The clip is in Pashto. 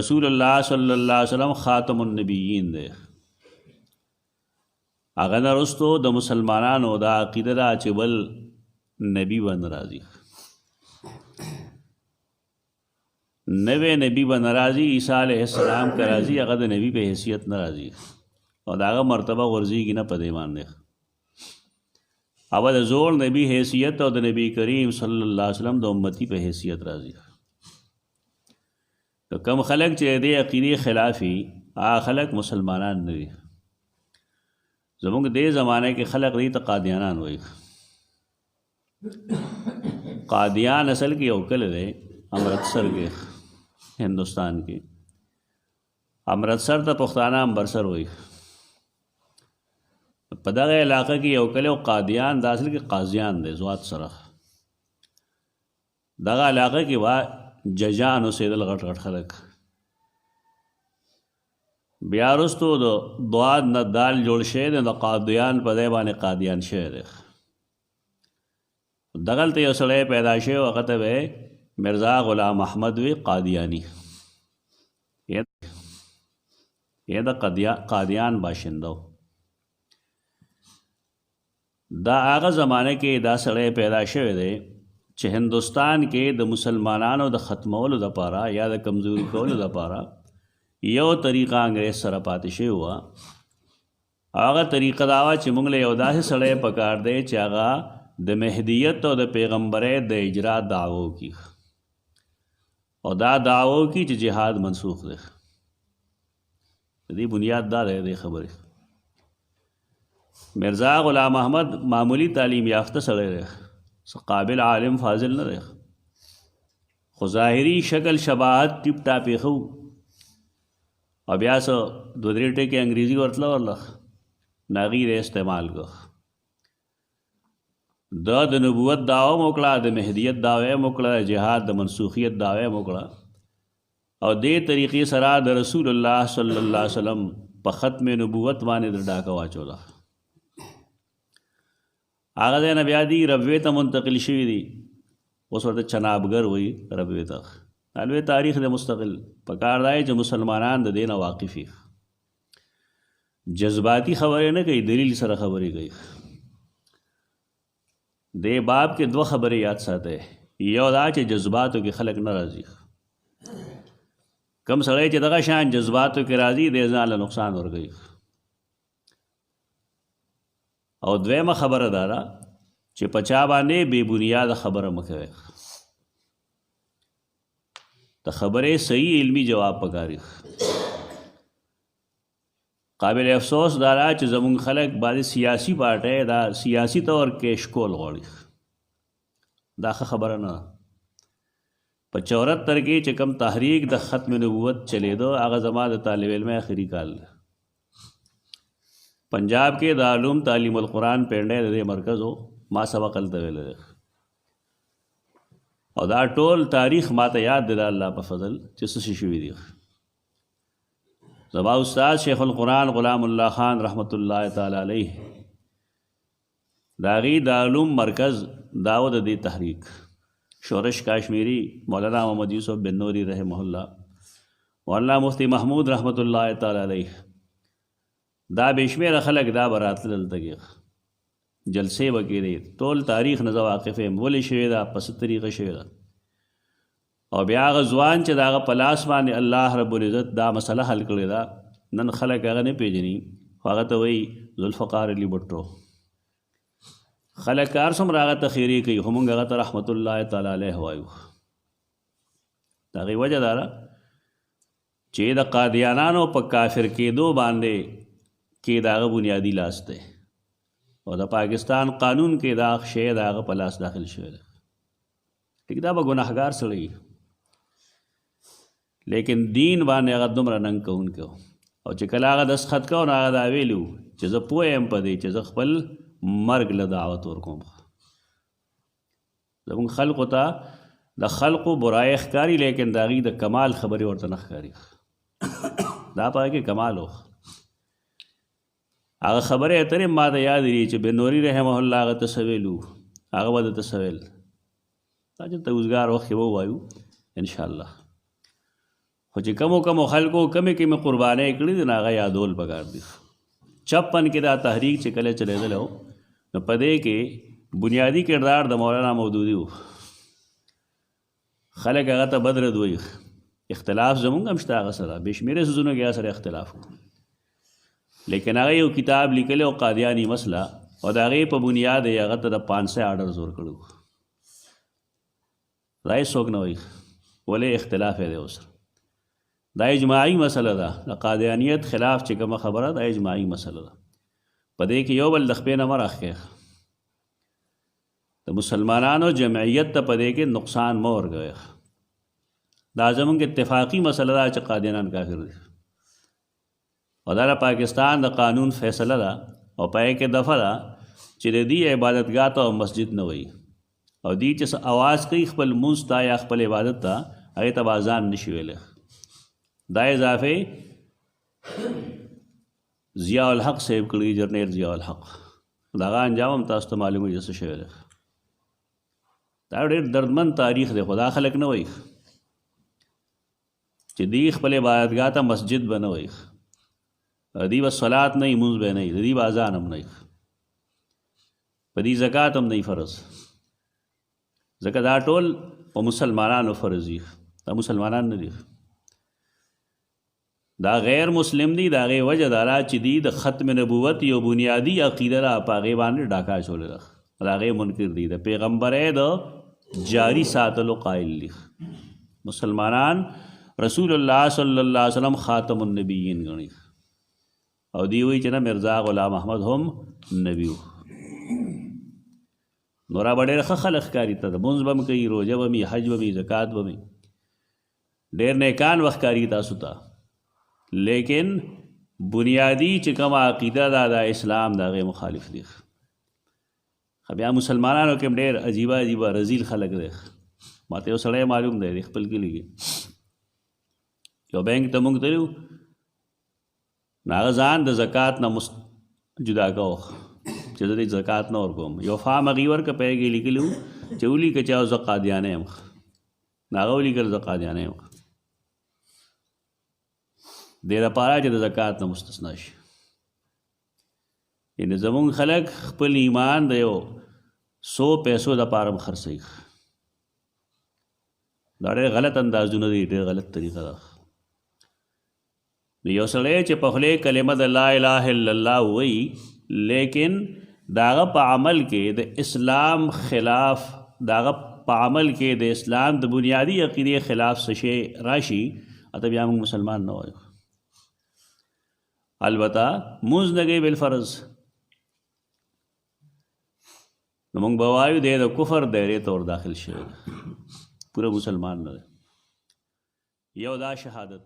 رسول الله صلی الله علیه وسلم خاتم النبیین دی. هغه نه رستو د مسلمانانو دا عقیده ده چې بل نبی به نه راځي، نوی نبی به نه راځي. عیسی علیه السلام که راځي هغه د نبی په حیثیت نه راځي او د هغه مرتبه غورځېږي نه په دې باندې. اول زوړ نبی حیثیت او د نبی کریم صلی الله علیه وسلم د امتی په حیثیت راځي. که کم خلق چې دې عقیدې خلافي هغه خلق مسلمانان نه دي. زمونږ دې زمانه کې خلق دې ته قادیانان وایي. قادیان اصل کې یو کلی دی امرتسر کې، هندوستان کې. امرتسر ته پښتانه امبرسر وایي. په دغه علاقه کې یو کلی قادیان دا اصل کې قاضیان دی زوات سره. دغه علاقه کې وا ججان اوسېدل غټ غټ خلک. بیا وروستو د دواد نه دال جوړ شوی دی، د قادیان په ځای باندې قادیان شوی دی. دغلته یو سړی پیدا شوی هغه ته به مرزا غلام احمد وی قادیانی. یې د قادیان باشنده و. دا هغه زمانه کې دا سړی پیدا شوی دی چې هندوستان کې د مسلمانانو د ختمولو دپاره یا د کمزوري کولو دپاره یو طریقه انګریز سره پاتې شوی وه. هغه طریقه دا وه چې موږ له یو داسې سړی پکار دی چې هغه د مهدیت او د پیغمبرۍ د اجرا دعوه وکړي او دا دعوه وکړي چې جهاد منسوخ دی. د دې بنیاد دا دی دې خبرې. مرزا غلام احمد معمولی تعلیم یافته سړی دی، قابل عالم فاضل نه دی، خو ظاهري شکل شباهت ټیپ ټاپې ښه او بیا څه دوه درې ټکې انګریزي ورتله ورله ناغي یې استعمال کړه. دا د نبوت دعوه مو وکړه، د مهدیت دعوه یې وکړه، د جهاد د منسوخیت دعوه یې وکړه او دې طریقې سره د رسول الله صلی الله علیه وسلم په ختم نبوت باندې د ډاکه واچوله. هغه ځای نه بیا دي ربوې ته منتقل شوي دي، اوس ورته چنابګر وایي ربوې ته. الوی تاریخ د مستقل پکار دی چې مسلمانان د دې نه واقف وي، جذباتي خبرې نه کوي، دلیل سره خبرې کوي. دې باب کې دوه خبرې یاد ساتئ. یو دا چې جذباتو کې خلک نه راځي. کم سړی چې دغه شان جذباتو کې راځي دې ځان له نقصان ورکوي. او دویمه خبره دا ده چې په چا باندې بې بنیاده خبره مه کوئ. د خبرې صحیح علمي جواب پکاري. قابل افسوس دا ده چې زمونږ خلک بعضې سیاسي پارټۍ دا سیاسي طور کې شکول غواړي. دا ښه خبره نه ده. په 74 کې چې کوم تحریک د ختم نبوت چلیدو هغه زما د طالب علم آخري کال دی. پنجاب کې د علوم تعلیم القرآن پینډی د دې مرکز و، ما سبق هلته ویلی دی او دا ټول تاریخ ما ته یاد دی د الله په فضل چې څه شي شوي دي. زما استاد شیخ القرآن غلام الله خان رحمت الله تعالی علیه د هغې د علوم مرکز دا و د دې تحریک. شورش کاشمیری، مولانا محمد یوسف بن نوری رحمه الله، مولانا مفتی محمود رحمت الله تعالی علیه، دا بشمیره خلک دا به راتلل دلته کې جلسې به کېدې. ټول تاریخ نه زه واقف یم ولې شوې ده، په څه طریقه شوې ده. او بیا هغه ځوان چې د هغه په لاس باندې الله رب العزت دا مسله حل کړې ده، نن خلک هغه نه پېژني، خو هغه ته وایي ذوالفقار علي بټو. خلک کار څومره هغه ته خیرې کوي، خو موږ هغه ته رحمت الله تعالی علیه وایو. د هغې وجه دا ده چې د قادیانانو په کافر کېدو باندې کې د هغه بنیادي لاس دی او د پاکستان قانون کې دا شی د هغه په لاس داخل شوی دی. ټیک دا به ګناهګار سړی لیکن دین باندې هغه دومره ننګ کوونکی و او چې کله هغه دستخط کو نو هغه دا ویلي و چې زه پوه یم په دې چې زه خپل مرګ له دعوت ورکوم. زموږ خلقو ته د خلقو برای ښکاري لیکن د هغې د کمال خبرې ورته نه ښکاري. دا په هغې کې کمال و. هغه خبرې اترې ما ته یاد دي چې بنوري رحمه الله هغه ته څه ویلو، هغه به درته څه ویل. دا چې ته اوزګار وخت کې ووایو انشاءالله. خو چې کمو خلکو کمې قربانۍ کړي دي نو هغه یادول پکار دي. 56 کې دا تحریک چې کله چلېدلی و نو په دې کې بنیادي کردار د مولانا مودودي و. خلک هغه ته بدرد وایي. اختلاف زمونږ هم شته هغه سره، بې شمېره څیزونو کې هغه سره اختلاف و، لیکن هغه یو کتاب لیکلی و قادیانی مسله، او د هغې په بنیاد یې هغه ته د 500 آرډر زور کړی و. دا یې څوک نه وایي ولې اختلاف یې دی ورسره. دا اجماعي مسله ده. د قادیانیت خلاف چې کومه خبره ده اجماعي مسله ده. په دې کې یو بل د خپې نه مه راښکې. د مسلمانانو جمعیت ته په دې کې نقصان مه ورکوئ. دا زمونږ اتفاقي مسله ده چې قادیانان کافر دي، او دا د پاکستان د قانون فیصله ده او په یې کې دفعه ده چې د دې عبادتګاه ته مسجد نه وایي، او دی چې اواز کوي خپل مونځ ته یا خپل عبادت ته هغې ته به اذان نشي ویلی. دا اضافې ضیاء الحق صاحب کړي، جرنیل ضیاء الحق. د هغه انجام هم تاسو ته معلوموي چې څه شوی دی. دا ډېر دردمن تاریخ دی، خو دا خلک نه وایي چې دی خپل عبادتګاه ته مسجد به نه وایي، دی به صلات نه وي، مونځ به نه وي، دی به اذان هم نه وي، په دې زکات هم نه وي فرض. ځکه دا ټول په مسلمانانو فرض دي، دا مسلمانان نه دي، دا غیر مسلم دي. د هغې وجه دا ده چې دی د ختم نبوت یو بنیادي عقیده ده، په هغې باندې ډاکه اچولې ده، د هغې منکر دي، د پیغمبرۍ د جاری ساتلو قایل دي. مسلمانان رسول الله صلی الله علیه وسلم خاتم النبیین ګڼي، او دی وایي چې نه مرزا غلام احمد هم نبی و. نو را به ډېر ښه خلک ښکاري ته، مونځ به هم کوي، روژه به مي، حج به مي، زکات به مي، ډېر نیکان به ښکاري تاسو ته، لیکن بنیادی چې کومه عقیده ده د اسلام د هغې مخالف دي. بیا مسلمانانو کې هم ډېر عجیبه رزیل خلک دی. ما ته یو سړی معلوم دی د خپل کلي کې، یو بینک ته موږ تللي وو، نو هغه ځان د زکات نه جدا کوو چې زه د زکات نه ورکوم. یو فام هغې ورکړه، په هغې کې لیکلي وو چې ولیکه چې زه قادیانی یم، نو هغه ولیکل زه قادیانی یم، دې دپاره چې د زکات نه مستثنا شي. یعنې زمونږ خلک خپل ایمان د یو 100 پیسو دپاره هم خرڅوي. دا ډېر غلط اندازونه دي، ډېر غلط طریقه ده. نو یو سړی چې په خولې کلمه د لا اله الا الله وایي، لیکن د هغه په عمل کې د اسلام خلاف، د هغه په عمل کې د اسلام د بنیادي عقیدې خلاف څه شی راشي، اته بیا موږ مسلمان نه وایو. البته مونځ نه کوي بالفرض، نو موږ به وایو دی د کفر دایرې ته ور داخل شوی، پوره مسلمان نه دی. یو دا شهادت